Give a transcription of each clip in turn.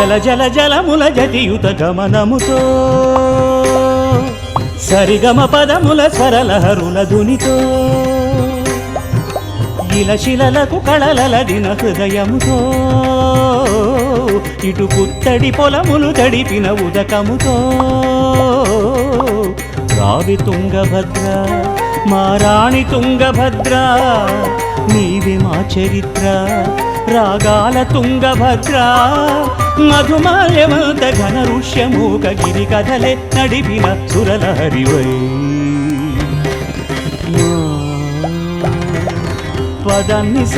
జల జల జలముల జతియుత గమనముతో సరిగమ పదముల స్వరలహరుల ధునితో ఇలశిలలకు కళలదిన హృదయముతో ఇటు పుత్తడి పొలములు తడిపిన ఉదకముతో రావి తుంగభద్ర మా రాణి తుంగభద్ర నీవే మా చరిత్ర రాగాల తుంగభద్ర మధుమాల్యమంత ఘన ఋష్యమూక గిరి కథలే నడిపిన సురలహరివై పదనిస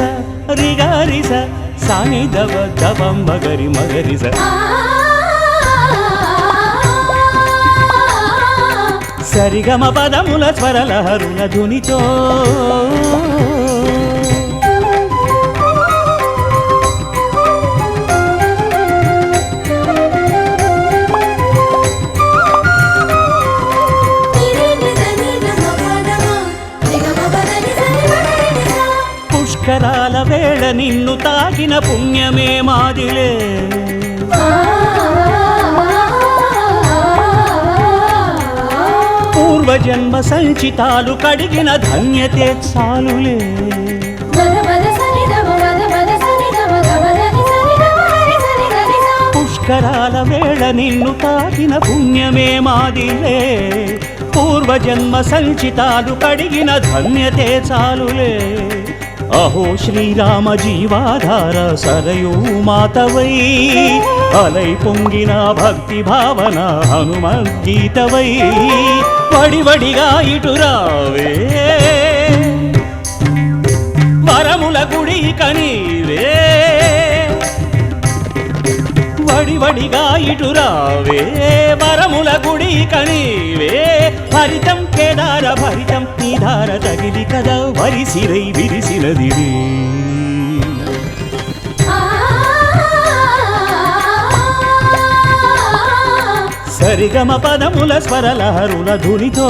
రిగారిస సాని దవ దవం మగరి మగరిస సరిగమ పదముల స్వరలహరుల ధునితో పుష్కరాల వేళ నిన్ను తాకిన పుణ్యమే మాదిలే పూర్వజన్మ సంచితాలు కడిగిన ధన్యతే చాలులే పుష్కరాల వేళ నిన్ను తాకిన పుణ్యమే మాదిలే పూర్వజన్మ సంచితాలు కడిగిన ధన్యతే చాలులే అహో శ్రీరామ జీవాధార సరయూ మాతవై అలై పొంగిన భక్తి భావన హనుమద్గీతవై వడివడిగా ఇటురావే వరముల గుడి కనీవే వడివడిగా ఇటురావే వరముల గుడి కనీవే హరితం కేదార భరితం నీధార తగిలి కదా వరిసిరై విరిసినది సరిగమ పదముల స్వరలహరుల ధునితో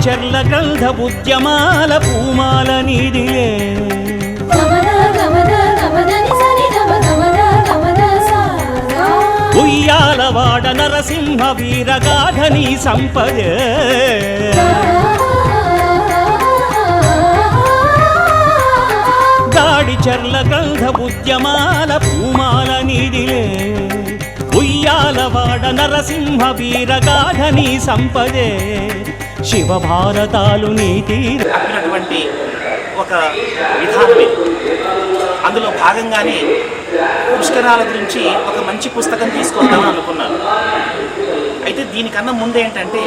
చర్ల గ్రంథ ఉద్యమాల పూమాల నీదిలే ఉయ్యాలవాడ నరసింహ వీరగాధని సంపద గాడి చర్ల గ్రంథ ఉద్యమాల పూమాల నీదిలే ఉయ్యాలవాడ నరసింహ వీరగాధని సంపదే శివ భారతాలు నీతి అన్నటువంటి ఒక విధానమే. అందులో భాగంగానే పుష్కరాల గురించి ఒక మంచి పుస్తకం తీసుకొద్దామని అనుకున్నాను. అయితే దీనికన్నా ముందు ఏంటంటే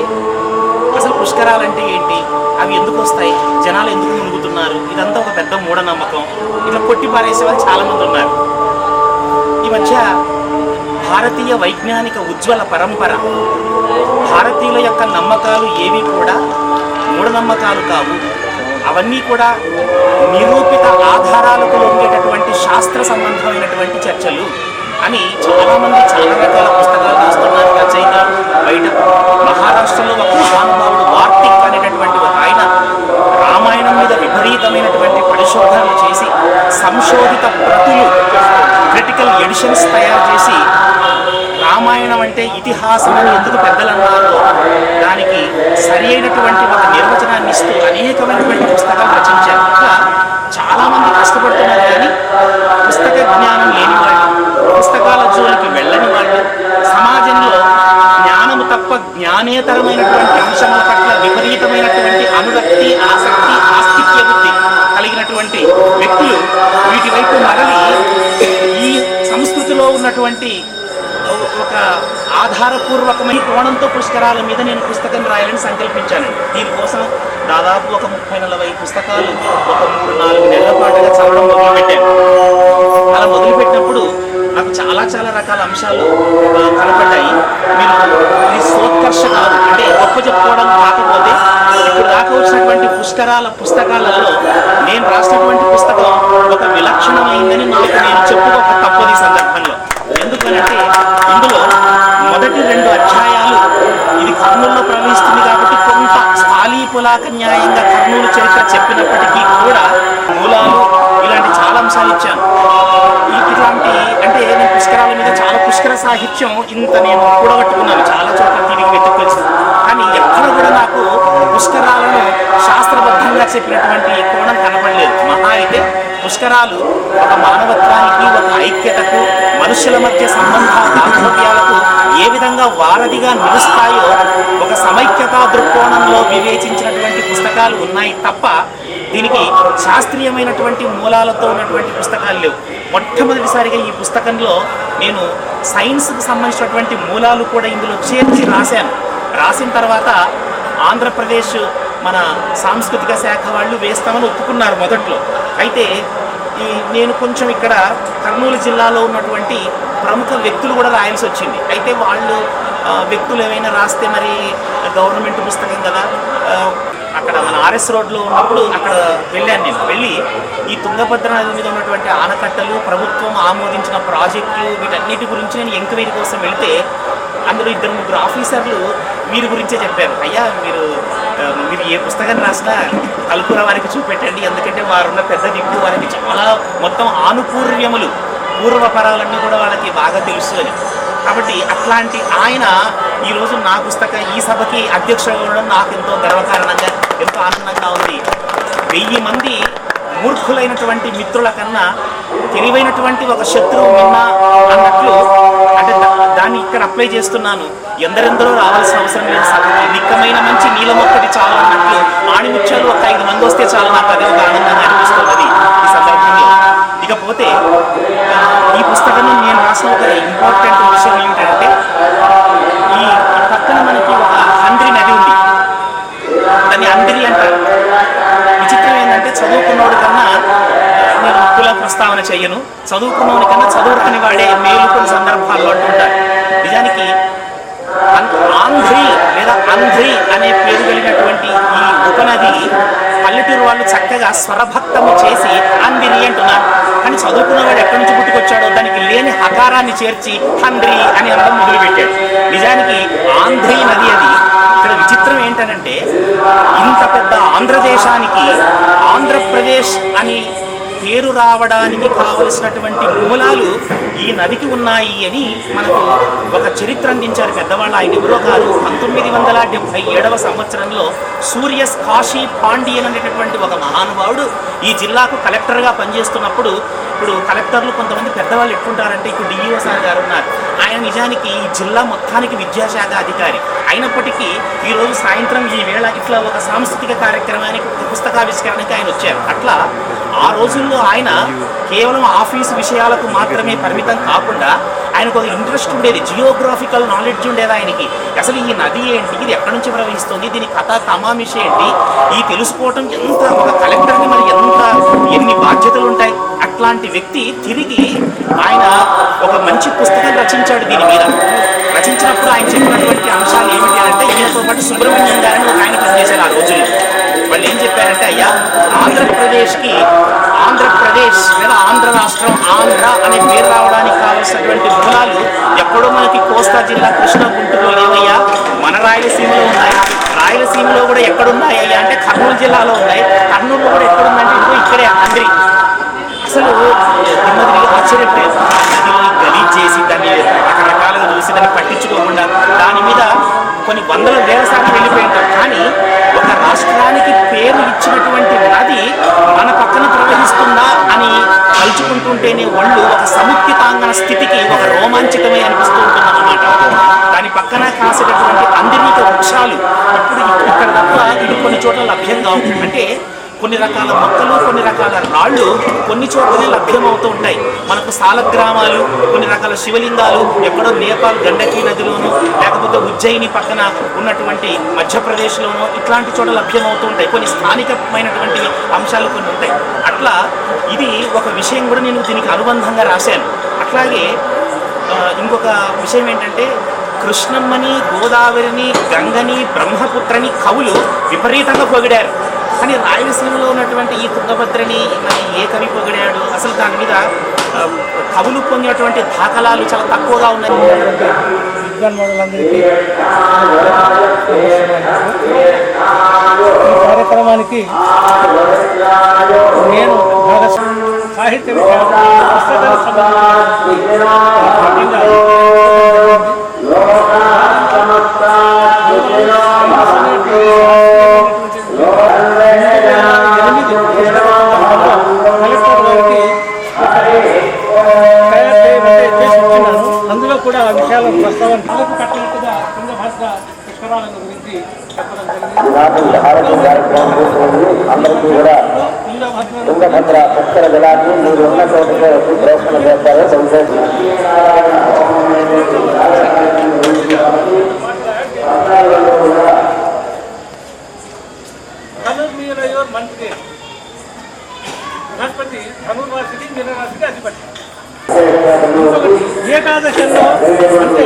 అసలు పుష్కరాలంటే ఏంటి, అవి ఎందుకు వస్తాయి, జనాలు ఎందుకు మునుగుతున్నారు, ఇదంతా ఒక పెద్ద మూఢనమ్మకం, ఇట్లా కొట్టి పారేసే వాళ్ళు చాలామంది ఉన్నారు. ఈ మధ్య భారతీయ వైజ్ఞానిక ఉజ్వల పరంపర, భారతీయుల యొక్క నమ్మకాలు ఏవి కూడా మూఢనమ్మకాలు కావు, అవన్నీ కూడా నిరూపిత ఆధారాలకు లొంగేటటువంటి శాస్త్ర సంబంధమైనటువంటి చర్చలు అని చాలామంది చాలా రకాల పుస్తకాలు రాస్తున్నారు, రచయితలు బయట. మహారాష్ట్రలో ఒక మహానుభావుడు వార్తిక్ అనేటటువంటి ఒక ఆయన రామాయణం మీద విపరీతమైనటువంటి పరిశోధనలు చేసి సంశోధిత ప్రతులు క్రిటికల్ ఎడిషన్స్ తయారు చేసి రామాయణం అంటే ఇతిహాసం అని ఎందుకు పెద్దలు అన్నారో దానికి సరి అయినటువంటి ఒక నిర్వచనాన్ని ఇస్తూ అనేకమైనటువంటి పుస్తకాలు రచించారు. ఇంకా చాలామంది కష్టపడుతున్నారు, కానీ పుస్తక జ్ఞానం లేని వాళ్ళు, పుస్తకాల జోలికి వెళ్ళని వాళ్ళు, సమాజంలో జ్ఞానము తప్ప జ్ఞానేతరమైనటువంటి అంశముల పట్ల విపరీతమైనటువంటి అనురక్తి, ఆసక్తి, ఆస్తిక్య బుద్ధి కలిగినటువంటి వ్యక్తులు వీటి వైపు మరలి ఈ సంస్కృతిలో ఉన్నటువంటి ఒక ఆధారపూర్వకమైన కోణంతో పుష్కరాల మీద నేను పుస్తకం రాయాలని సంకల్పించాను. దీనికోసం దాదాపు ఒక 30-40 పుస్తకాలు ఒక 3-4 నెలల పాటుగా చదవడం మొదలుపెట్టాను. అలా మొదలుపెట్టినప్పుడు నాకు చాలా రకాల అంశాలు కనపడ్డాయి. మీరు ఇది సోత్కర్ష కాదు, అంటే గొప్ప చెప్పుకోవడం కాకపోతే ఇప్పుడు దాకా వచ్చినటువంటి పుస్తకాలలో నేను రాసినటువంటి పుస్తకం ఒక విలక్షణమైందని నేను చెప్పుకోక తప్పదు ఈ సందర్భంలో. ఎందుకనంటే ఇందులో మొదటి 2 అధ్యాయాలు ఇది కర్నూలులో ప్రవహిస్తుంది కాబట్టి కొంత స్థాళీపులాక న్యాయంగా కర్నూలు చరిత్ర చెప్పినప్పటికీ కూడా మూలాలు ఇలాంటి చాలా అంశాలు ఇచ్చాను. ఇట్లాంటి అంటే నేను పుష్కరాల మీద చాలా పుష్కర సాహిత్యం ఇంత నేను కూడగట్టుకున్నాను, చాలా చోట్ల తిరిగి వెతుక్కొచ్చు. కానీ ఎక్కడ కూడా నాకు పుష్కరాలను శాస్త్రబద్ధంగా చెప్పినటువంటి కోణం కనపడలేదు. మహా అయితే పుష్కరాలు ఒక మానవత్వానికి, ఒక ఐక్యతకు, మనుషుల మధ్య సంబంధాల బాంధవ్యాలకు ఏ విధంగా వారధిగా నిలుస్తాయో ఒక సమైక్యతా దృక్కోణంలో వివేచించినటువంటి పుస్తకాలు ఉన్నాయి తప్ప దీనికి శాస్త్రీయమైనటువంటి మూలాలతో ఉన్నటువంటి పుస్తకాలు లేవు. మొట్టమొదటిసారిగా ఈ పుస్తకంలో నేను సైన్స్కి సంబంధించినటువంటి మూలాలు కూడా ఇందులో చేర్చి రాశాను. రాసిన తర్వాత ఆంధ్రప్రదేశ్ మన సాంస్కృతిక శాఖ వాళ్ళు వేస్తామని ఒప్పుకున్నారు మొదట్లో. అయితే నేను కొంచెం ఇక్కడ కర్నూలు జిల్లాలో ఉన్నటువంటి ప్రముఖ వ్యక్తులు కూడా రాయాల్సి వచ్చింది. అయితే వాళ్ళు వ్యక్తులు ఏమైనా రాస్తే మరి గవర్నమెంట్ పుస్తకం కదా, అక్కడ మన ఆర్ఎస్ రోడ్లో ఉన్నప్పుడు అక్కడ వెళ్ళాను. నేను వెళ్ళి ఈ తుంగభద్ర నది మీద ఉన్నటువంటి ఆనకట్టలు, ప్రభుత్వం ఆమోదించిన ప్రాజెక్టులు, వీటన్నిటి గురించి నేను ఎంక్వైరీ కోసం వెళితే అందులో 2-3 ఆఫీసర్లు వీరి గురించే చెప్పారు. అయ్యా మీరు ఏ పుస్తకం రాసినా కల్పుర వారికి చూపెట్టండి, ఎందుకంటే వారున్న పెద్ద దిక్కు వారికి చాలా మొత్తం ఆనుపూర్వ్యములు, పూర్వపరాలన్నీ కూడా వాళ్ళకి బాగా తెలుసు అని. కాబట్టి అట్లాంటి ఆయన ఈరోజు నా పుస్తకం ఈ సభకి అధ్యక్షుడు ఉండడం నాకు ఎంతో గర్వకారణంగా, ఎంతో ఆనందంగా ఉంది. 1000 మంది మూర్ఖులైనటువంటి మిత్రుల కన్నా తెలివైనటువంటి ఒక శత్రువు మిన్నా అన్నట్లు, అంటే దాన్ని ఇక్కడ అప్లై చేస్తున్నాను. ఎందరెందరో రావాల్సిన అవసరం లేదు సభకి, నిక్కమైన మంచి నీలం ఒక్కటి చాలు అన్నట్లు ఆణిముత్యాలు ఒక 5 మంది వస్తే చాలు. నాకు అదే ఒక ఆనందంగా అనిపిస్తున్నది ఈ సందర్భంలో. ఇకపోతే ఈ పుస్తకంలో నేను రాసిన ఒక ఇంపార్టెంట్ విషయం ఏమిటంటే, ఈ పక్కన మనకి ఒక హంద్రి నది ఉంది, దాన్ని అందిరి అంటారు. విచిత్రం ఏంటంటే చదువుకున్నోడి కన్నా నేను కుల ప్రస్తావన చెయ్యను, చదువుకున్నోడి కన్నా చదువుకుని వాడే మేలు కొన్ని సందర్భాల్లో అంటుంటారు. నిజానికి ఆంధ్రి లేదా అంధ్రి అనే పేరు కలిగినటువంటి ఈ ఉపనది పల్లెటూరు వాళ్ళు చక్కగా స్వరభక్తము చేసి అందిరి అంటున్నారు. కానీ చదువుకున్నవాడు ఎక్కడి నుంచి పుట్టుకొచ్చాడో దానికి లేని హకారాన్ని చేర్చి హంద్రి అని అనడం మొదలుపెట్టాడు. నిజానికి ఆంధ్రీ నది అది. ఇక్కడ విచిత్రం ఏంటనంటే, ఇంత పెద్ద ఆంధ్రదేశానికి ఆంధ్రప్రదేశ్ అని పేరు రావడానికి కావలసినటువంటి మూలాలు ఈ నదికి ఉన్నాయి అని మనకు ఒక చరిత్ర అందించారు పెద్దవాళ్ళు. ఆయన ఎవరో కాదు, 1977వ సంవత్సరంలో సూర్యస్ కాశీ పాండియన్ అనేటటువంటి ఒక మహానుభావుడు ఈ జిల్లాకు కలెక్టర్గా పనిచేస్తున్నప్పుడు, ఇప్పుడు కలెక్టర్లు కొంతమంది పెద్దవాళ్ళు ఎట్లుంటారంటే, ఇప్పుడు డిఈఓ సార్ గారు ఉన్నారు, ఆయన నిజానికి ఈ జిల్లా మొత్తానికి విద్యాశాఖ అధికారి అయినప్పటికీ ఈరోజు సాయంత్రం ఈ వేళ ఇట్లా ఒక సాంస్కృతిక కార్యక్రమానికి, ఒక పుస్తకావిష్కరణకి ఆయన వచ్చారు. అట్లా ఆ రోజుల్లో ఆయన కేవలం ఆఫీసు విషయాలకు మాత్రమే పరిమితం కాకుండా ఆయనకు ఒక ఇంట్రెస్ట్ ఉండేది, జియోగ్రాఫికల్ నాలెడ్జ్ ఉండేది ఆయనకి. అసలు ఈ నది ఏంటి, ఇది ఎక్కడి నుంచి ప్రవహిస్తుంది, దీని కథ తమామిష ఏంటి, ఈ తెలుసుకోవటం ఎంత ఒక కలెక్టర్ని మరి ఎన్ని బాధ్యతలు ఉంటాయి. అట్లాంటి వ్యక్తి తిరిగి ఆయన ఒక మంచి పుస్తకం రచించాడు దీని మీద. రచించినప్పుడు ఆయన చెప్పినటువంటి అంశాలు ఏమిటి అంటే, ఈయనతో పాటు సుబ్రహ్మణ్యం గారని ఒక ఆయన పనిచేశారు ఆ రోజుల్లో. వాళ్ళు ఏం చెప్పారంటే, అయ్యా ఆంధ్రప్రదేశ్ లేదా ఆంధ్ర రాష్ట్రం, ఆంధ్ర అనే పేరు రావడానికి కావలసినటువంటి మూలాలు ఎక్కడో మనకి కోస్తా జిల్లా కృష్ణా గుంటూరులో లేవయ్యా, మన రాయలసీమలో ఉన్నాయి. రాయలసీమలో కూడా ఎక్కడున్నాయి అయ్యా అంటే కర్నూలు జిల్లాలో ఉన్నాయి. కర్నూలులో కూడా ఎక్కడుందంటే ఇక్కడే అంద్రి. అసలు నెమ్మదిగా ఆశ్చర్యపోయారు. నదిని గలీజ్ చేసి దాన్ని రకరకాలుగా చూసి దాన్ని పట్టించుకోకుండా దాని మీద కొన్ని వందల వేల సార్లు వెళ్ళిపోయి ఉంటారు. కానీ ఒక రాష్ట్రానికి పేరు ఇచ్చినటువంటి నది మన పక్కన ప్రవహిస్తుందా అని తలుచుకుంటుంటేనే ఒళ్ళు ఒక సముద్రితాంగన స్థితికి ఒక రోమాంచితమే అనిపిస్తూ ఉంటుందన్నమాట. దాని పక్కన కాసేటటువంటి అందిరీక వృక్షాలు ఇప్పుడు ఇక్కడ తప్ప ఇది కొన్ని చోట్ల లభ్యం కావు. అంటే కొన్ని రకాల మొక్కలు, కొన్ని రకాల రాళ్ళు కొన్ని చోట్లనే లభ్యమవుతూ ఉంటాయి. మనకు సాలగ్రామాలు, కొన్ని రకాల శివలింగాలు ఎక్కడో నేపాల్ గండకీ నదిలోనూ, లేకపోతే ఉజ్జయిని పక్కన ఉన్నటువంటి మధ్యప్రదేశ్లోనూ ఇట్లాంటి చోట లభ్యమవుతూ ఉంటాయి. కొన్ని స్థానికమైనటువంటి అంశాలు కొన్ని ఉంటాయి. అట్లా ఇది ఒక విషయం కూడా నేను దీనికి అనుబంధంగా రాశాను. అట్లాగే ఇంకొక విషయం ఏంటంటే, కృష్ణమ్మని, గోదావరిని, గంగని, బ్రహ్మపుత్రని కవులు విపరీతంగా పొగిడారు. కానీ రాయలసీమలో ఉన్నటువంటి ఈ తుంగభద్రని మరి ఏ కవి పొగిడాడు? అసలు దాని మీద కవులు పొందినటువంటి దాఖలాలు చాలా తక్కువగా ఉన్నాయి. విద్వాన్మణులందరికీ ఈ కార్యక్రమానికి నేను సాహిత్య పుస్తకాలకు సంబంధించిన అందులో కూడా ఆ విషయాల ప్రస్తావన కట్టినట్టుగా తుంగభద్ర పుష్కరాలను గురించి చెప్పడం అందరికీ కూడా తుంగభద్ర పుష్కర జలాన్ని మీరు ఉన్న చోటుకే ప్రోత్సాహం చేస్తారో సంతోషం. ధనుర్మీరయోర్ మంత్రి బృహస్పతి ధనుర్రాశికి మీనరాశికి అధిపతి. ఏకాదశంలో అంటే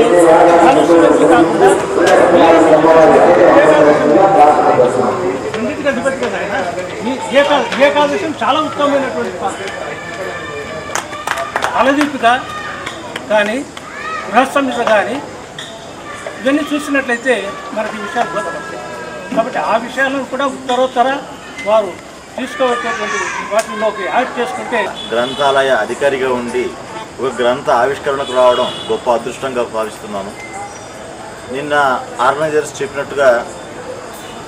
ధనుస్సు కాకుండా రెండింటికి అధిపతి కదా ఆయన. ఏకాదశం చాలా ఉత్తమమైనటువంటి అలదీపిక కానీ బృహస్పతి కానీ ఇవన్నీ చూసినట్లయితే మనకి ఈ విషయాలు బోధపడతాయి. కాబట్టి ఆ విషయాలను కూడా ఉత్తరోత్తర వారు తీసుకోవచ్చేటువంటి వాటిలోకి యాడ్ చేసుకుంటే గ్రంథాలయ అధికారిగా ఉండి ఒక గ్రంథ ఆవిష్కరణకు రావడం గొప్ప అదృష్టంగా భావిస్తున్నాను. నిన్న ఆర్గనైజర్స్ చెప్పినట్టుగా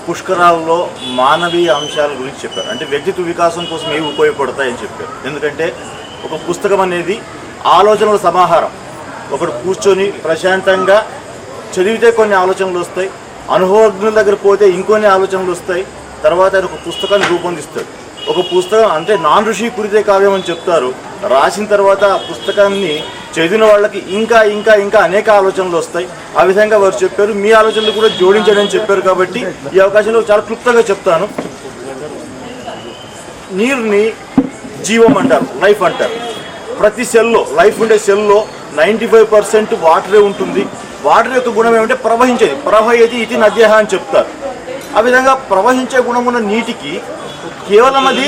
పుష్కరాల్లో మానవీయ అంశాల గురించి చెప్పారు. అంటే వ్యక్తిత్వ వికాసం కోసం ఏవి ఉపయోగపడతాయని చెప్పారు. ఎందుకంటే ఒక పుస్తకం అనేది ఆలోచనల సమాహారం. ఒకడు కూర్చొని ప్రశాంతంగా చదివితే కొన్ని ఆలోచనలు వస్తాయి, అనుభవజ్ఞుల దగ్గర పోతే ఇంకొన్ని ఆలోచనలు వస్తాయి. తర్వాత ఆయన ఒక పుస్తకాన్ని రూపొందిస్తాడు. ఒక పుస్తకం అంటే నాన్ ఋషి కురితే కావ్యం అని చెప్తారు. రాసిన తర్వాత ఆ పుస్తకాన్ని చదివిన వాళ్ళకి ఇంకా ఇంకా ఇంకా అనేక ఆలోచనలు వస్తాయి. ఆ విధంగా వారు చెప్పారు. మీ ఆలోచనలు కూడా జోడించడం చెప్పారు. కాబట్టి ఈ అవకాశంలో చాలా క్లుప్తంగా చెప్తాను. నీరుని జీవం అంటారు, లైఫ్ అంటారు. ప్రతి సెల్లో, లైఫ్ ఉండే సెల్లో 95% వాటరే ఉంటుంది. వాటర్ యొక్క గుణం ఏమంటే ప్రవహించేది. ప్రవహయతి ఇది నద్యః అని చెప్తారు. ఆ విధంగా ప్రవహించే గుణం ఉన్న నీటికి కేవలం అది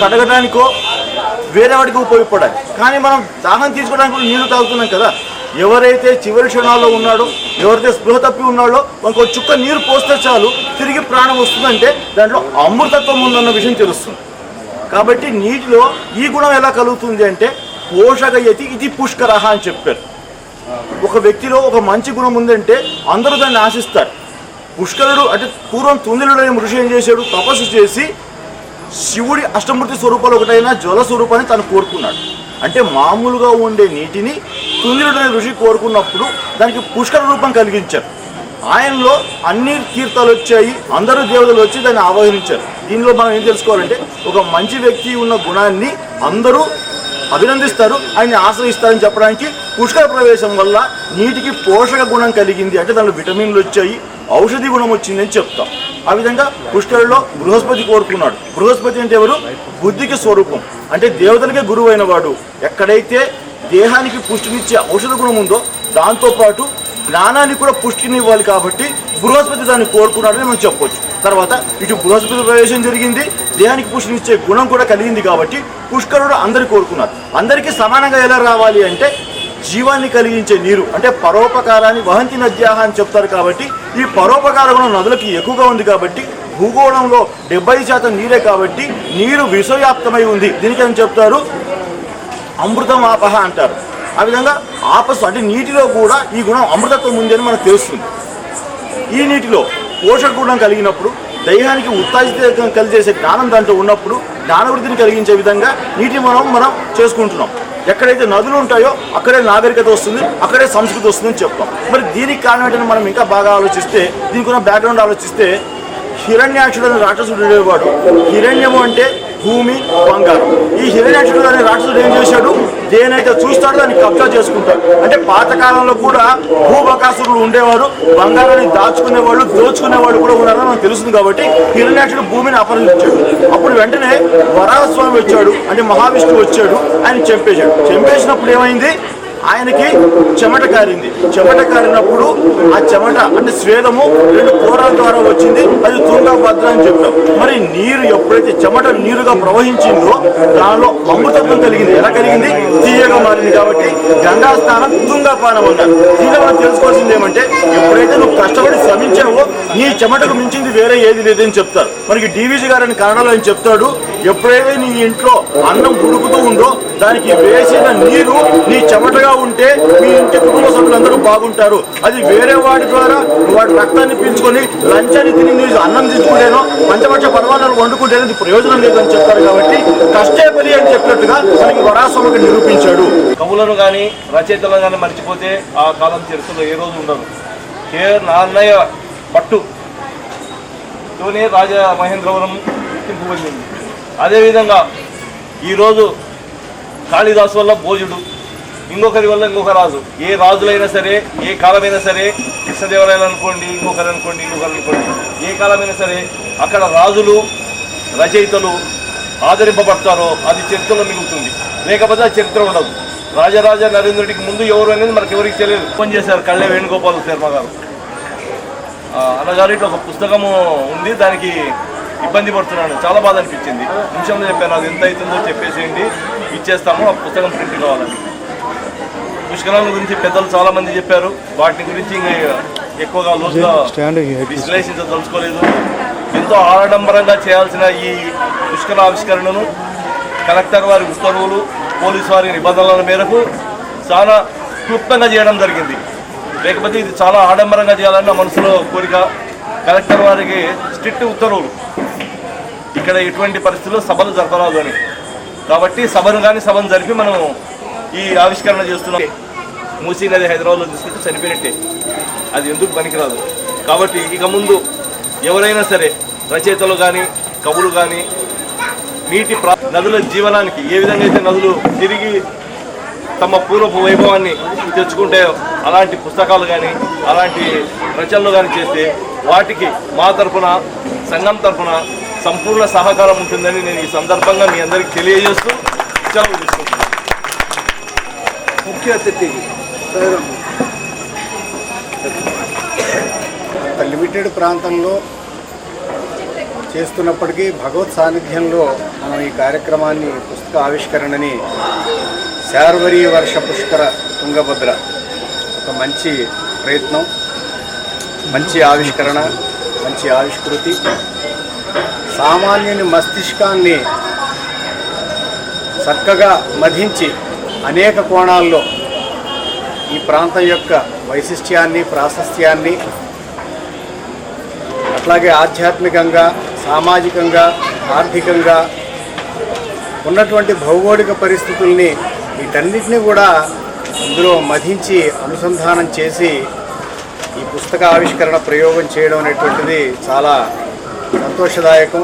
కడగడానికో వేరే వాటికి ఉపయోగపడాలి. కానీ మనం దాహం తీసుకోవడానికి కూడా నీళ్లు తాగుతున్నాం కదా. ఎవరైతే చివరి క్షణాల్లో ఉన్నాడో, ఎవరైతే స్పృహ తప్పి ఉన్నాడో ఇంకో చుక్క నీరు పోస్తే చాలు తిరిగి ప్రాణం వస్తుందంటే దాంట్లో అమృతత్వం ఉందన్న విషయం తెలుస్తుంది. కాబట్టి నీటిలో ఈ గుణం ఎలా కలుగుతుంది అంటే పోషకయతి ఇది పుష్కరః అని చెప్పారు. ఒక వ్యక్తిలో ఒక మంచి గుణం ఉందంటే అందరూ దాన్ని ఆశిస్తారు. పుష్కరుడు అంటే పూర్వం తుందిలుడు అనే ఋషి ఏం చేశాడు? తపస్సు చేసి శివుడి అష్టమూర్తి స్వరూపాలు ఒకటైన జ్వల స్వరూపాన్ని తను కోరుకున్నాడు. అంటే మామూలుగా ఉండే నీటిని తుందిలుడు అనే ఋషి కోరుకున్నప్పుడు దానికి పుష్కర రూపం కలిగించారు. ఆయనలో అన్ని తీర్థాలు వచ్చాయి, అందరూ దేవతలు వచ్చి దాన్ని ఆవాహించారు. దీనిలో మనం ఏం తెలుసుకోవాలంటే ఒక మంచి వ్యక్తి ఉన్న గుణాన్ని అందరూ అభినందిస్తారు, ఆయన్ని ఆశ్రయిస్తారని చెప్పడానికి పుష్కర ప్రవేశం వల్ల నీటికి పోషక గుణం కలిగింది. అంటే దానిలో విటమిన్లు వచ్చాయి, ఔషధి గుణం వచ్చిందని చెప్తాం. ఆ విధంగా పుష్కరులో బృహస్పతి కోరుకున్నాడు. బృహస్పతి అంటే ఎవరు? బుద్ధికి స్వరూపం, అంటే దేవతలకే గురువు అయిన వాడు. ఎక్కడైతే దేహానికి పుష్టినిచ్చే ఔషధ గుణం ఉందో దాంతోపాటు జ్ఞానానికి కూడా పుష్టినివ్వాలి. కాబట్టి బృహస్పతి దాన్ని కోరుకున్నాడని మనం చెప్పొచ్చు. తర్వాత ఇటు బృహస్పతి ప్రవేశం జరిగింది, దేహానికి పుష్టినిచ్చే గుణం కూడా కలిగింది. కాబట్టి పుష్కరుడు అందరికీ కోరుకున్నారు. అందరికీ సమానంగా ఎలా రావాలి అంటే జీవాన్ని కలిగించే నీరు, అంటే పరోపకారాన్ని వహంతి నద్యాః అని చెప్తారు. కాబట్టి ఈ పరోపకార గుణం నదులకి ఎక్కువగా ఉంది. కాబట్టి భూగోళంలో 70% నీరే. కాబట్టి నీరు విశ్వవ్యాప్తమై ఉంది. దీనికి ఏం చెప్తారు? అమృతం ఆపహ అంటారు. ఆ విధంగా ఆపస్సు అంటే నీటిలో కూడా ఈ గుణం అమృతత్వం ఉంది అని మనకు తెలుస్తుంది. ఈ నీటిలో పోషక గుణం కలిగినప్పుడు దైహానికి ఉత్తాజితం కలిగేసే జ్ఞానం దాంట్లో ఉన్నప్పుడు జ్ఞానవృద్ధిని కలిగించే విధంగా నీటిని మనం చేసుకుంటున్నాం. ఎక్కడైతే నదులు ఉంటాయో అక్కడే నాగరికత వస్తుంది, అక్కడే సంస్కృతి వస్తుందని చెప్తాం. మరి దీనికి కారణం ఏంటంటే మనం ఇంకా బాగా ఆలోచిస్తే, దీనికి ఉన్న బ్యాక్గ్రౌండ్ ఆలోచిస్తే, హిరణ్యాక్షుడు అనే రాక్షసుడు ఉండేవాడు. హిరణ్యము అంటే భూమి, బంగారం. ఈ హిరణ్యాక్షుడు అనే రాక్షసుడు ఏం చేశాడు? దేనైతే చూస్తాడో దాన్ని కబ్జా చేసుకుంటాడు. అంటే పాతకాలంలో కూడా భూబకాసురులు ఉండేవారు, బంగారాన్ని దాచుకునేవాళ్ళు, దోచుకునేవాళ్ళు కూడా ఉన్నారని మనకు తెలుస్తుంది. కాబట్టి హిరణ్యాక్షుడు భూమిని అపహరించాడు. అప్పుడు వెంటనే వరాహస్వామి వచ్చాడు, అంటే మహావిష్ణువు వచ్చాడు, ఆయన చంపేశాడు. చంపేసినప్పుడు ఏమైంది? ఆయనకి చెమట కారింది. చెమట కారినప్పుడు ఆ చెమట అంటే స్వేదము 2 కోరాల ద్వారా వచ్చింది, అది తుంగభద్ర అని చెప్పాం. మరి నీరు ఎప్పుడైతే చెమట నీరుగా ప్రవహించిందో దానిలో అమృతత్వం కలిగింది. ఎలా కలిగింది? తీయగా మారింది. కాబట్టి గంగా స్నానం తుంగపానం అన్నారు. దీనిలో మనం తెలుసుకోవాల్సింది ఏమంటే, ఎప్పుడైతే నువ్వు కష్టపడి శ్రమించావో నీ చెమటకు మించింది వేరే ఏది లేదని చెప్తారు. మనకి డివిజీ గారు అని కన్నడలో ఆయన చెప్తాడు, ఎప్పుడైతే నీ ఇంట్లో అన్నం ఉడుకుతూ ఉందో దానికి వేసిన నీరు నీ చెమటగా ఉంటే మీ ఇంటి కుటుంబ సభ్యులందరూ బాగుంటారు. అది వేరే వాడి ద్వారా వాడి రక్తాన్ని పీల్చుకొని లంచాన్ని తిని నీరు అన్నం తీసుకుంటేనో పంచపక్ష పర్వాణాలు వండుకుంటేనే ప్రయోజనం లేదని చెప్తారు. కాబట్టి కష్టే బలి అని చెప్పినట్టుగా మనకి వరాస్వామికి నిరూపించాడు. కవులను కానీ రచయితలను కానీ మర్చిపోతే ఆ కాలం చరిత్రలో ఏ రోజు ఉండదు. నా అన్నయ్య పట్టుతోనే రాజా మహేంద్రవరం గుర్తింపు పొందింది. అదేవిధంగా ఈరోజు కాళిదాసు వల్ల భోజుడు, ఇంకొకరి వల్ల ఇంకొక రాజు. ఏ రాజులైనా సరే, ఏ కాలమైనా సరే, కృష్ణదేవరాయలు అనుకోండి, ఇంకొకరు అనుకోండి, ఏ కాలమైనా సరే అక్కడ రాజులు రచయితలు ఆదరింపబడతారో అది చరిత్రలో మిగులుతుంది. లేకపోతే ఆ చరిత్ర ఉండదు. రాజరాజ నరేంద్రుడికి ముందు ఎవరు అనేది మనకు ఎవరికి తెలియదు. ఫోన్ చేశారు కళ్ళే వేణుగోపాల్ శర్మ గారు. అన్నగారు ఇట్లా ఒక పుస్తకము ఉంది, దానికి ఇబ్బంది పడుతున్నాను, చాలా బాధ అనిపించింది. నిమిషంలో చెప్పాను, అది ఎంత అవుతుందో చెప్పేసేయండి, ఇచ్చేస్తాము, ఆ పుస్తకం ప్రింట్ కావాలని. పుష్కరాల గురించి పెద్దలు చాలామంది చెప్పారు. వాటి గురించి ఇంకా ఎక్కువగా లోతుగా విశ్లేషించదలుచుకోలేదు. ఎంతో ఆడంబరంగా చేయాల్సిన ఈ పుష్కర ఆవిష్కరణను కలెక్టర్ వారి ఉత్తర్వులు, పోలీసు వారి నిబంధనల మేరకు చాలా క్లుప్తంగా చేయడం జరిగింది. లేకపోతే ఇది చాలా ఆడంబరంగా చేయాలన్న మనసులో కోరిక. కలెక్టర్ వారికి స్ట్రిక్ట్ ఉత్తర్వులు, ఇక్కడ ఎటువంటి పరిస్థితుల్లో సభలు జరపరాదు అని. కాబట్టి సభను జరిపి మనం ఈ ఆవిష్కరణ చేస్తున్నాం. మూసీ నది హైదరాబాద్లో తీసుకుంటే చనిపోయినట్టే, అది ఎందుకు పనికిరాదు. కాబట్టి ఇక ముందు ఎవరైనా సరే రచయితలు కానీ కవులు కానీ నదుల జీవనానికి ఏ విధంగా అయితే నదులు తిరిగి తమ పూర్వపు వైభవాన్ని తెచ్చుకుంటాయో అలాంటి పుస్తకాలు కానీ అలాంటి రచనలు కానీ చేస్తే వాటికి మా తరఫున, సంఘం తరఫున సంపూర్ణ సహకారం ఉంటుందని నేను ఈ సందర్భంగా మీ అందరికీ తెలియజేస్తూ సెలవు తీసుకుంటున్నాను. ముఖ్య అతిథి లిమిటెడ్ ప్రాంతంలో చేస్తున్నప్పటికీ భగవత్ సాన్నిధ్యంలో మనం ఈ కార్యక్రమాన్ని, పుస్తక ఆవిష్కరణని శార్వరీ వర్ష పుష్కర తుంగభద్ర ఒక మంచి ప్రయత్నం, మంచి ఆవిష్కరణ, మంచి ఆవిష్కృతి. సామాన్యుని మస్తిష్కాన్ని చక్కగా మధించి అనేక కోణాల్లో ఈ ప్రాంతం యొక్క వైశిష్ట్యాన్ని, ప్రాశస్త్యాన్ని, అట్లాగే ఆధ్యాత్మికంగా, సామాజికంగా, ఆర్థికంగా ఉన్నటువంటి భౌగోళిక పరిస్థితుల్ని వీటన్నిటిని కూడా ఇందులో మధించి అనుసంధానం చేసి ఈ పుస్తక ఆవిష్కరణ ప్రయోగం చేయడం అనేటువంటిది చాలా సంతోషదాయకం.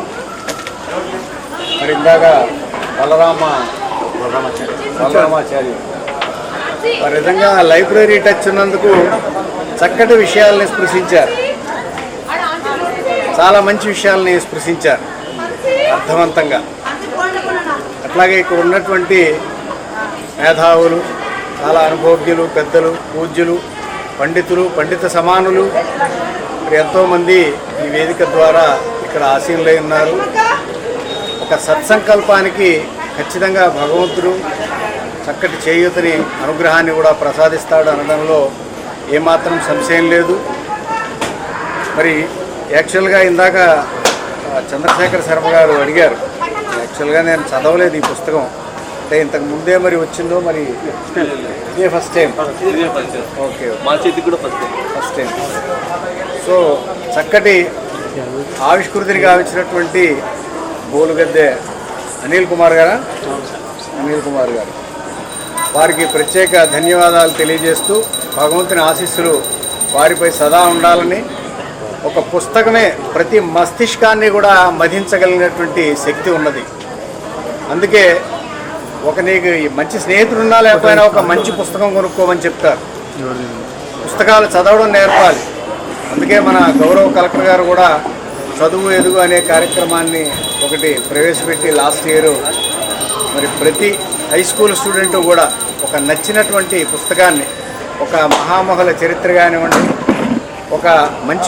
మరి ఇందాక బలరామాచార్య వారి విధంగా లైబ్రరీ టచ్ ఉన్నందుకు చక్కటి విషయాల్ని స్పృశించారు, చాలా మంచి విషయాల్ని స్పృశించారు అర్థవంతంగా. అట్లాగే ఇక్కడ ఉన్నటువంటి మేధావులు, చాలా అనుభవజ్ఞులు, పెద్దలు, పూజ్యులు, పండితులు, పండిత సమానులు మరి ఎంతోమంది ఈ వేదిక ద్వారా ఇక్కడ ఆసీనులై ఉన్నారు. ఒక సత్సంకల్పానికి ఖచ్చితంగా భగవంతుడు చక్కటి చేయూతని, అనుగ్రహాన్ని కూడా ప్రసాదిస్తాడు అనడంలో ఏమాత్రం సంశయం లేదు. మరి యాక్చువల్గా ఇందాక చంద్రశేఖర్ శర్మ గారు అడిగారు, యాక్చువల్గా నేను చదవలేదు ఈ పుస్తకం, అంటే ఇంతకు ముందే మరి వచ్చిందో, మరి ఇదే ఫస్ట్ టైం? ఓకే, మా చేతికి కూడా ఫస్ట్ టైం. సో చక్కటి ఆవిష్కృతిని గావించినటువంటి బోలుగద్దె అనిల్ కుమార్ గారు వారికి ప్రత్యేక ధన్యవాదాలు తెలియజేస్తూ భగవంతుని ఆశీస్సులు వారిపై సదా ఉండాలని, ఒక పుస్తకమే ప్రతి మస్తిష్కాన్ని కూడా మధించగలిగినటువంటి శక్తి ఉన్నది. అందుకే నీకు మంచి స్నేహితుడు ఉన్నా లేకపోయినా ఒక మంచి పుస్తకం కొనుక్కోమని చెప్తారు. పుస్తకాలు చదవడం నేర్పాలి. అందుకే మన గౌరవ కలెక్టర్ గారు కూడా చదువు ఎదుగు అనే కార్యక్రమాన్ని ఒకటి ప్రవేశపెట్టి లాస్ట్ ఇయర్ మరి ప్రతి హై స్కూల్ స్టూడెంట్ కూడా ఒక నచ్చినటువంటి పుస్తకాన్ని, ఒక మహామహుల చరిత్ర కానివ్వండి, ఒక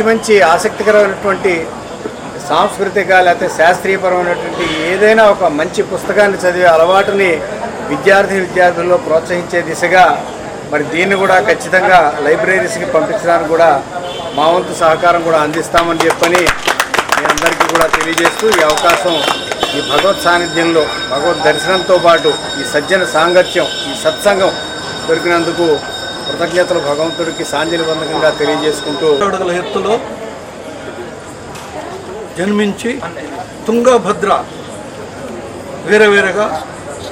మంచి ఆసక్తికరమైనటువంటి సాంస్కృతిక లేకపోతే శాస్త్రీయపరమైనటువంటి ఏదైనా ఒక మంచి పుస్తకాన్ని చదివే అలవాటుని విద్యార్థుల్లో ప్రోత్సహించే దిశగా మరి దీన్ని కూడా ఖచ్చితంగా లైబ్రరీస్కి పంపించడానికి కూడా మా వంతు సహకారం కూడా అందిస్తామని చెప్పని మీ అందరికీ కూడా తెలియజేస్తూ ఈ అవకాశం, ఈ భగవత్ సాన్నిధ్యంలో భగవద్ దర్శనంతో పాటు ఈ సజ్జన సాంగత్యం, ఈ సత్సంగం దొరికినందుకు కృతజ్ఞతలు భగవంతుడికి సాంజలిబంధకంగా తెలియజేసుకుంటూ అడుగుల ఎత్తులో జన్మించి తుంగభద్ర వేరేగా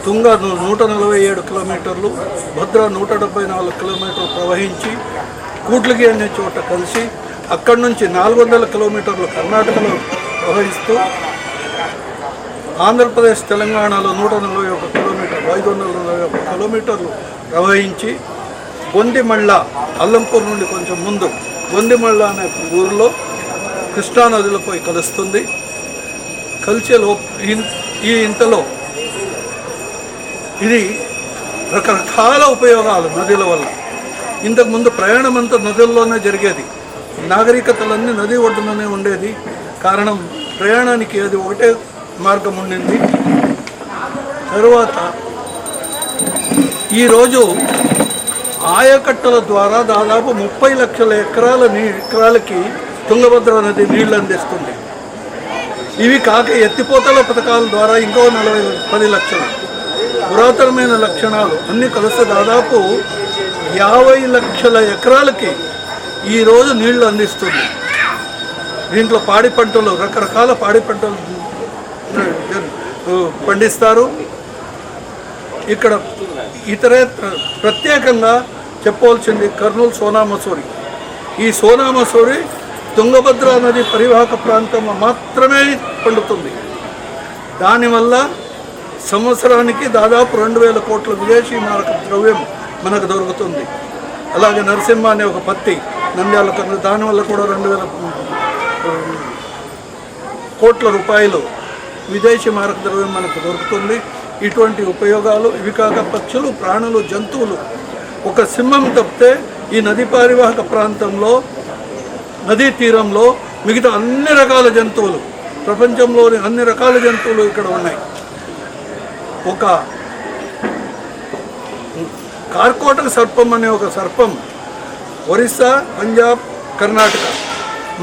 తుంగ 147 కిలోమీటర్లు, భద్ర 174 కిలోమీటర్లు ప్రవహించి కూట్లిగి అనే చోట కలిసి అక్కడి నుంచి 400 కిలోమీటర్లు కర్ణాటకలో ప్రవహిస్తూ ఆంధ్రప్రదేశ్ తెలంగాణలో 141 కిలోమీటర్లు 541 కిలోమీటర్లు ప్రవహించి గొందిమళ్ళ, అల్లంపూర్ నుండి కొంచెం ముందు గొందిమళ్ళ అనే ఊరిలో కృష్ణానదిలో పోయి కలుస్తుంది. కలిసేలో ఇంతలో ఇది రకరకాల ఉపయోగాలు నదుల వల్ల. ఇంతకుముందు ప్రయాణం అంతా నదుల్లోనే జరిగేది, నాగరికతలన్నీ నది ఒడ్డుననే ఉండేది. కారణం ప్రయాణానికి అది ఒకటే మార్గం ఉండింది. తరువాత ఈరోజు ఆయకట్టల ద్వారా దాదాపు 30 లక్షల ఎకరాలకి తుంగభద్ర నది నీళ్లు అందిస్తుంది. ఇవి కాక ఎత్తిపోతల పథకాల ద్వారా ఇంకో 10 లక్షలు పురాతనమైన లక్షణాలు అన్నీ కలిసి దాదాపు 50 లక్షల ఎకరాలకి ఈరోజు నీళ్లు అందిస్తుంది. దీంట్లో పాడి పంటలు, రకరకాల పాడి పంటలు పండిస్తారు. ఇక్కడ ప్రత్యేకంగా చెప్పవలసింది కర్నూలు సోనా మసూరి. ఈ సోనా మసూరి తుంగభద్ర నది పరివాహక ప్రాంతంలో మాత్రమే పండుతుంది. దానివల్ల సంవత్సరానికి దాదాపు 2000 కోట్ల విదేశీ మారక ద్రవ్యం మనకు దొరుకుతుంది. అలాగే నరసింహ అనే ఒక పత్తి నంద్యాల కన్నా, దానివల్ల కూడా 2000 కోట్ల రూపాయలు విదేశీ మారక ద్రవ్యం మనకు దొరుకుతుంది. ఇటువంటి ఉపయోగాలు ఇవి కాక పక్షులు, ప్రాణులు, జంతువులు, ఒక సింహం తప్పితే ఈ నది పరివాహక ప్రాంతంలో, నదీ తీరంలో మిగతా అన్ని రకాల జంతువులు, ప్రపంచంలోని అన్ని రకాల జంతువులు ఇక్కడ ఉన్నాయి. ఒక కార్కోటక సర్పం అనే ఒక సర్పం ఒరిస్సా, పంజాబ్, కర్ణాటక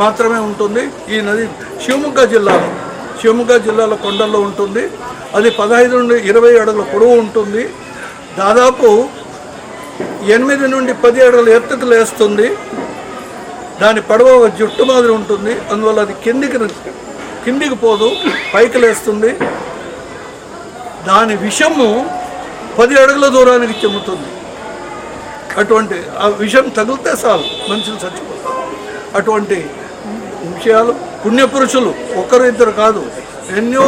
మాత్రమే ఉంటుంది. ఈ నది శివమొగ్గ జిల్లాలో కొండల్లో ఉంటుంది. అది 15 నుండి 20 అడుగుల పొడవు ఉంటుంది. దాదాపు 8 నుండి 10 అడుగుల ఎత్తుకు లేస్తుంది. దాని పడవ ఒక జుట్టు మాదిరి ఉంటుంది. అందువల్ల అది కిందికి పోదు, పైకి లేస్తుంది. దాని విషము 10 అడుగుల దూరానికి చెమ్ముతుంది. అటువంటి ఆ విషం తగిలితే చాలు మనుషులు చచ్చిపోతారు. అటువంటి విషయాలు పుణ్యపురుషులు ఒకరు ఇద్దరు కాదు, ఎన్నో.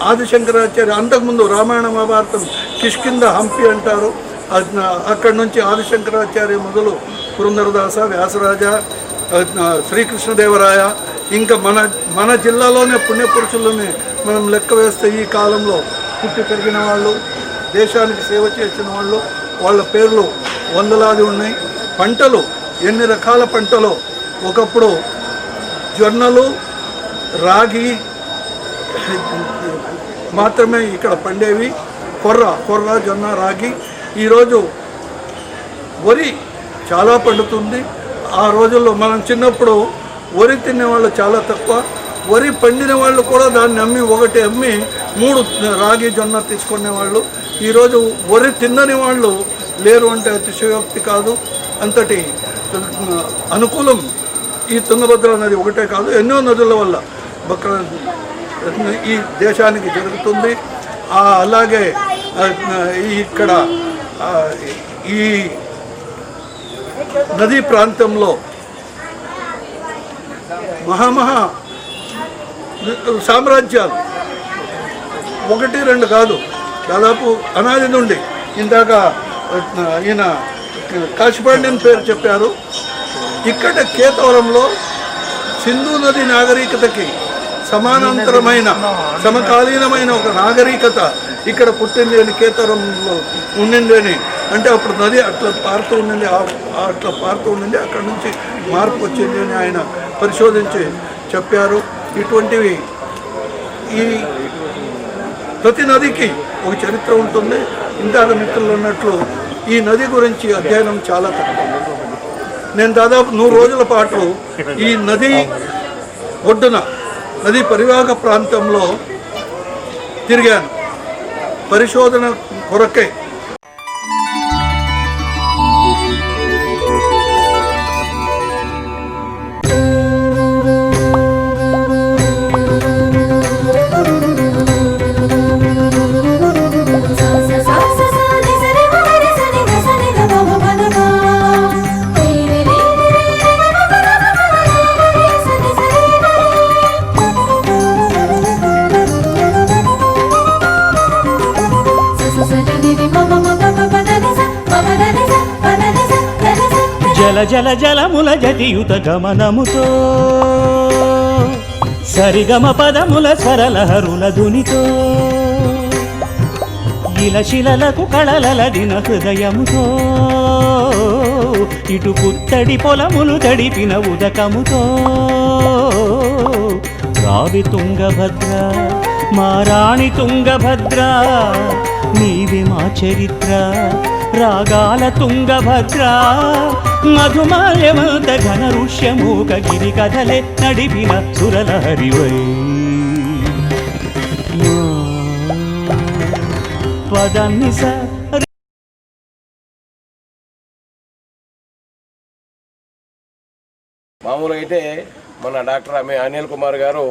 ఆదిశంకరాచార్య అంతకుముందు రామాయణ మహాభారతం కిష్కింద హంపి అంటారు. అక్కడి నుంచి ఆదిశంకరాచార్య మొదలు పురంధరదాస, వ్యాసరాజ, శ్రీకృష్ణదేవరాయ, ఇంకా మన జిల్లాలోనే పుణ్యపురుషులని మనం లెక్క వేస్తే ఈ కాలంలో పుట్టి పెరిగిన వాళ్ళు, దేశానికి సేవ చేసిన వాళ్ళు, వాళ్ళ పేర్లు వందలాది ఉన్నాయి. పంటలు, ఎన్ని రకాల పంటలు. ఒకప్పుడు జొన్నలు, రాగి మాత్రమే ఇక్కడ పండేవి. కొర్ర, జొన్న, రాగి. ఈరోజు వరి చాలా పండుతుంది. ఆ రోజుల్లో మనం చిన్నప్పుడు వరి తినేవాళ్ళు చాలా తక్కువ. వరి పండిన వాళ్ళు కూడా దాన్ని అమ్మి, ఒకటి అమ్మి 3 రాగి, జొన్న తీసుకునేవాళ్ళు. ఈరోజు వరి తిన్నని వాళ్ళు లేరు అంటే అతిశయోక్తి కాదు. అంతటి అనుకూలం ఈ తుంగభద్ర నది ఒకటే కాదు, ఎన్నో నదుల వల్ల ఈ దేశానికి జరుగుతుంది. అలాగే ఇక్కడ ఈ నదీ ప్రాంతంలో మహామహా సామ్రాజ్యాలు 1, 2 కాదు, దాదాపు అనాది నుండి. ఇందాక ఈయన కాశీపాండ్యన్ పేరు చెప్పారు. ఇక్కడ కేతవరంలో సింధు నది నాగరికతకి సమానాంతరమైన సమకాలీనమైన ఒక నాగరికత ఇక్కడ పుట్టింది అని కేతరంలో ఉండింది అని అంటే అప్పుడు నది అట్లా పారుతూ ఉండింది, అట్లా పారుతూ ఉండింది, అక్కడ నుంచి మార్పు వచ్చింది అని ఆయన పరిశోధించి చెప్పారు. ఇటువంటివి ఈ ప్రతి నదికి ఒక చరిత్ర ఉంటుంది. ఇందాక మిత్రులు ఉన్నట్లు ఈ నది గురించి అధ్యయనం చాలా తక్కువ. నేను దాదాపు 100 రోజుల పాటు ఈ నది ఒడ్డున నది పరివాహక ప్రాంతంలో తిరిగాను పరిశోధన కొరకై. జల జల జలముల జతియుత గమనముతో సరిగమ పదముల స్వరలహరుల ధునితో ఇలశిలలకు కళలదిన హృదయముతో ఇటు పుత్తడి పొలములు తడిపిన ఉదకముతో రావి తుంగభద్ర మా రాణి తుంగభద్ర నీవి మా చరిత్ర రాగాల తుంగభద్ర మధుమాల్యమంత ఘన ఋష్యమూక గిరి కథలే నడిపిన సురలహరివై పదనిస. మామూలుగా అయితే మన డాక్టర్ అనిల్ కుమార్ గారు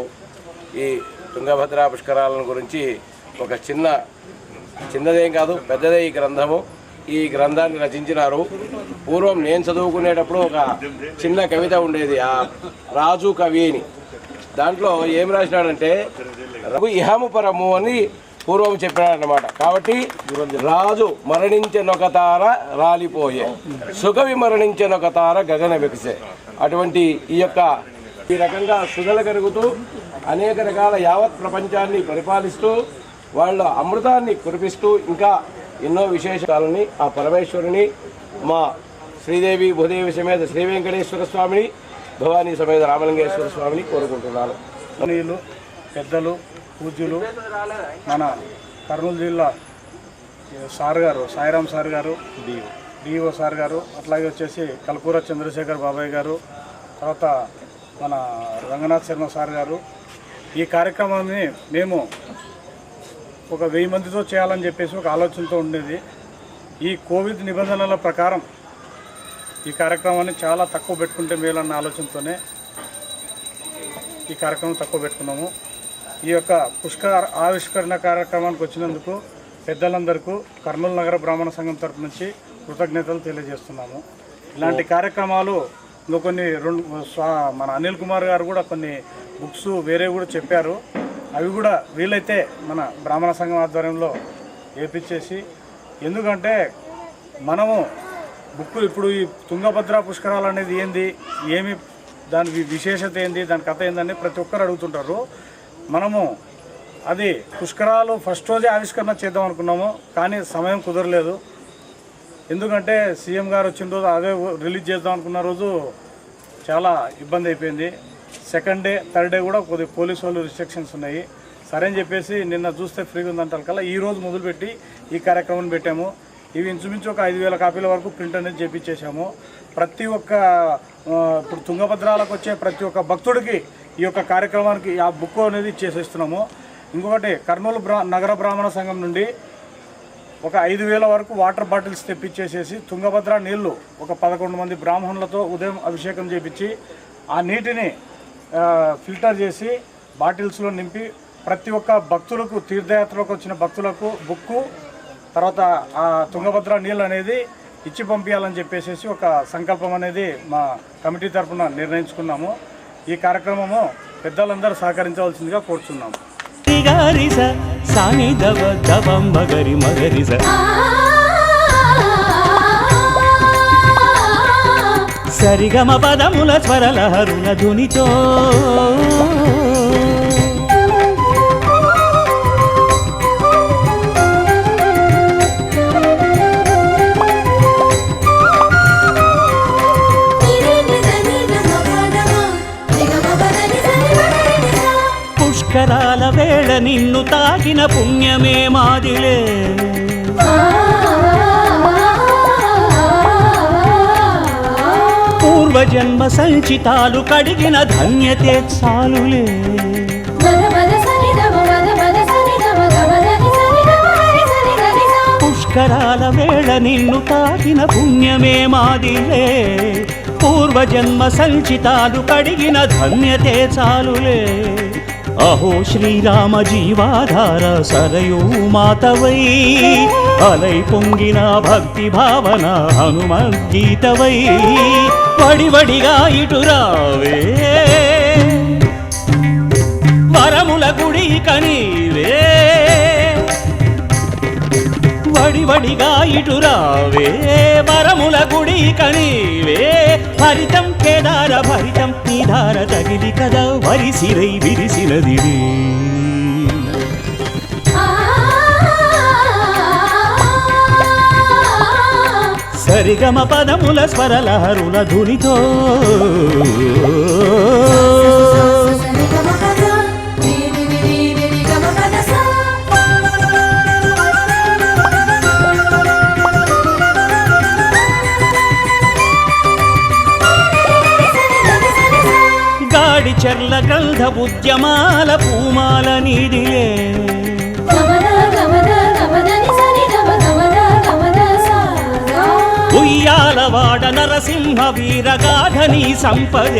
ఈ తుంగభద్ర పుష్కరాలను గురించి ఒక చిన్నదేం కాదు పెద్దదే ఈ గ్రంథము. ఈ గ్రంథాన్ని రచించినారు. పూర్వం నేను చదువుకునేటప్పుడు ఒక చిన్న కవిత ఉండేది, ఆ రాజు కవి అని. దాంట్లో ఏం రాసినాడంటే రఘు ఇహము పరము అని పూర్వం చెప్పినాడనమాట. కాబట్టి రాజు మరణించెనొక తార రాలిపోయే, సుగవి మరణించెనొక తార గగన వెకిసే. అటువంటి ఈ రకంగా సుగలు కరుగుతూ అనేక రకాల యావత్ ప్రపంచాన్ని పరిపాలిస్తూ వాళ్ళ అమృతాన్ని కురిపిస్తూ ఇంకా ఎన్నో విశేషాలని ఆ పరమేశ్వరుని మా శ్రీదేవి భూదేవి సమేత శ్రీ వెంకటేశ్వర స్వామిని, భవానీ సమేత రామలింగేశ్వర స్వామిని కోరుకుంటున్నాను. నీళ్ళు పెద్దలు పూజ్యులు మన కర్నూలు జిల్లా సార్ గారు సాయిరామ్ సార్ గారు, డిఓ సార్ గారు, అట్లాగే వచ్చేసి కల్పూర చంద్రశేఖర్ బాబాయ్ గారు, తర్వాత మన రంగనాథ్ శర్మ సార్ గారు. ఈ కార్యక్రమాన్ని మేము ఒక 1000 మందితో చేయాలని చెప్పేసి ఒక ఆలోచనతో ఉండేది. ఈ కోవిడ్ నిబంధనల ప్రకారం ఈ కార్యక్రమాన్ని చాలా తక్కువ పెట్టుకుంటే మేలన్న ఆలోచనతోనే ఈ కార్యక్రమం తక్కువ పెట్టుకున్నాము. ఈ యొక్క పుష్కర ఆవిష్కరణ కార్యక్రమానికి వచ్చినందుకు పెద్దలందరికీ కర్నూలు నగర బ్రాహ్మణ సంఘం తరపు నుంచి కృతజ్ఞతలు తెలియజేస్తున్నాము. ఇలాంటి కార్యక్రమాలు ఇంకా కొన్ని మన అనిల్ కుమార్ గారు కూడా కొన్ని బుక్స్ వేరే కూడా చెప్పారు. అవి కూడా వీలైతే మన బ్రాహ్మణ సంఘం ఆధ్వర్యంలో వేపించేసి, ఎందుకంటే మనము బుక్ ఇప్పుడు ఈ తుంగభద్ర పుష్కరాలు అనేది ఏంది, ఏమి దాని విశేషత ఏంది, దాని కథ ఏందని ప్రతి ఒక్కరు అడుగుతుంటారు. మనము అది పుష్కరాలు ఫస్ట్ రోజే ఆవిష్కరణ చేద్దాం అనుకున్నాము, కానీ సమయం కుదరలేదు. ఎందుకంటే సీఎం గారు వచ్చిన రోజు అదే రిలీజ్ చేద్దాం అనుకున్న రోజు చాలా ఇబ్బంది అయిపోయింది. సెకండ్ డే థర్డ్ డే కూడా కొద్దిగా పోలీసు వాళ్ళు రిస్ట్రిక్షన్స్ ఉన్నాయి. సరే అని చెప్పేసి నిన్న చూస్తే ఫ్రీగా ఉందంటారు కల్లా ఈరోజు మొదలుపెట్టి ఈ కార్యక్రమాన్ని పెట్టాము. ఇవి ఇంచుమించు ఒక 5000 కాపీల వరకు ప్రింట్ అనేది చేపించేసాము. ప్రతి ఒక్క ఇప్పుడు తుంగభద్రాలకు వచ్చే ప్రతి ఒక్క భక్తుడికి ఈ యొక్క కార్యక్రమానికి ఆ బుక్ అనేది చేసేస్తున్నాము. ఇంకొకటి కర్నూలు నగర బ్రాహ్మణ సంఘం నుండి ఒక 5000 వరకు వాటర్ బాటిల్స్ తెప్పించేసేసి తుంగభద్ర నీళ్లు ఒక 11 మంది బ్రాహ్మణులతో ఉదయం అభిషేకం చేపించి ఆ నీటిని ఫిల్టర్ చేసి బాటిల్స్లో నింపి ప్రతి ఒక్క భక్తులకు తీర్థయాత్రలకు వచ్చిన భక్తులకు బుక్కు తర్వాత ఆ తుంగభద్ర నీళ్ళు అనేది ఇచ్చి పంపించాలని చెప్పేసి ఒక సంకల్పం అనేది మా కమిటీ తరఫున నిర్ణయించుకున్నాము. ఈ కార్యక్రమము పెద్దలందరూ సహకరించవలసిందిగా కోరుతున్నాము. సరిగమ పదముల స్వరలహరుల ధునితో నిన్ను తాకిన పుణ్యమే మాదిలే పూర్వజన్మ సంచితాలు కడిగిన ధన్యతే చాలులే పుష్కరాల వేళ నిన్ను తాకిన పుణ్యమే మాదిలే పూర్వజన్మ సంచితాలు కడిగిన ధన్యతే చాలులే అహో శ్రీరామ జీవాధార సరయూ మాతవై అలై పొంగిన భక్తి భావన హనుమద్గీతవై వడివడిగా ఇటురావే వరముల గుడి కనీవే వడివడిగా ఇటురావే వరముల గుడి కనీవే హరితం కేదార భరితం నిధార తగిలి కదా వరిసిరై విరిసినది సరిగమ పదముల స్వరలహరుల ధునితో గాడి చెర్ల గ్రంథ ఉద్యమాల పూమాల నీదిలే ఉయ్యాలవాడ నరసింహ వీరగాధని సంపద